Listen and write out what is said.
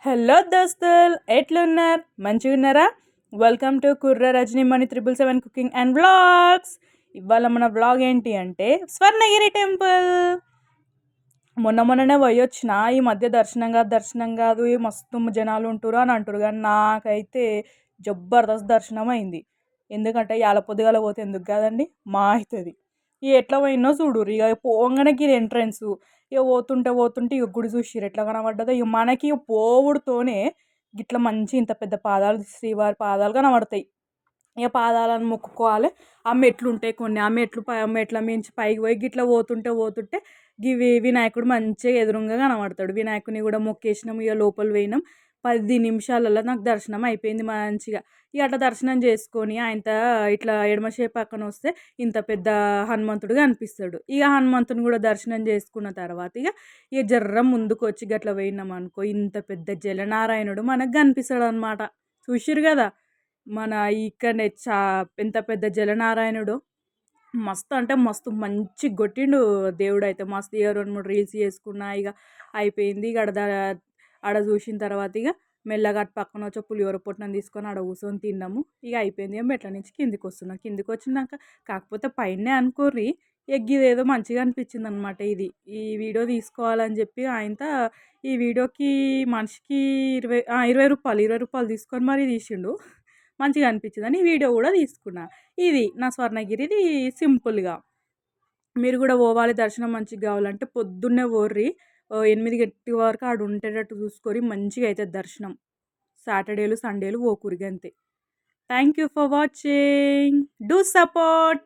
Hello దోస్తులు ఎట్లున్నారు మంచిగున్నారా? Welcome to కుర్ర రజనీ మణి 777 కుకింగ్ అండ్ వ్లాగ్స్. ఇవాళ మన వ్లాగ్ ఏంటి అంటే స్వర్ణగిరి టెంపుల్. మొన్ననే పోయొచ్చిన. ఈ మధ్య దర్శనం కాదు మస్తు జనాలు ఉంటారు అని అంటారు, కానీ నాకైతే జబర్దస్త్ దర్శనం అయింది. ఎందుకంటే ఇవాళ పొద్దుగాల పోతే ఎందుకు కాదండి, మా అవుతుంది. ఇక ఎట్లా పోయినో చూడురు. ఇక పోగానే ఇది ఎంట్రన్స్. ఇక పోతుంటే ఇక గుడి చూసిరు ఎట్లా కనబడ్డదో. ఇక మనకి పోవుడుతోనే ఇట్లా మంచి ఇంత పెద్ద పాదాలు, శ్రీవారి పాదాలు కనబడతాయి. ఇక పాదాలను మొక్కుకోవాలి. ఆ మెట్లు ఉంటాయి కొన్ని, ఆ మెట్ల మించి పైకి పోయి గిట్లా పోతుంటే వినాయకుడు మంచిగా ఎదురుగా కనబడతాడు. వినాయకుని కూడా మొక్కేసినాం. ఇక లోపల పోయినాం. 10 నిమిషాలలో నాకు దర్శనం అయిపోయింది మంచిగా. ఇక అట్లా దర్శనం చేసుకొని ఆయన ఇట్లా ఎడమచేపు పక్కన వస్తే ఇంత పెద్ద హనుమంతుడు కనిపిస్తాడు. ఇక హనుమంతుని కూడా దర్శనం చేసుకున్న తర్వాత ఇక జర్రం ముందుకు వచ్చి గట్లా పోయినాం అనుకో, ఇంత పెద్ద జలనారాయణుడు మనకు కనిపిస్తాడు అనమాట. చూసిరు కదా మన ఇక్కడనే ఎంత పెద్ద జలనారాయణుడు. మస్తు అంటే మస్తు మంచి కొట్టిండు దేవుడు అయితే మస్తు. ఇక 2-3 రీల్స్ చేసుకున్నా. ఇక అయిపోయింది. ఇక ఆడ చూసిన తర్వాత ఇక మెల్లగా అటు పక్కన వచ్చి పులిహోర పొట్నం తీసుకొని ఆడ కూర్చొని తిన్నాము. ఇక అయిపోయింది. ఇక మెట్ల నుంచి కిందికి వస్తున్నాం. కిందికి వచ్చినాక కాకపోతే పైనే అనుకోర్రి ఇదేదో మంచిగా అనిపించింది అనమాట. ఈ వీడియో తీసుకోవాలని చెప్పి ఆయనతో ఈ వీడియోకి మనిషికి 20 రూపాయలు తీసుకొని మరీ తీసిండు. మంచిగా అనిపించిందని ఈ వీడియో కూడా తీసుకున్నా. ఇది నా స్వర్ణగిరిది సింపుల్గా. మీరు కూడా పోవాలి, దర్శనం మంచిగా కావాలంటే పొద్దున్నే పోర్రి. 8 గంటల వరకు ఆడ ఉండేటట్టు చూసుకొని మంచిగా అయితే దర్శనం. సాటర్డేలు సండేలు పోకురిగి అంతే. Thank you for watching. Do support.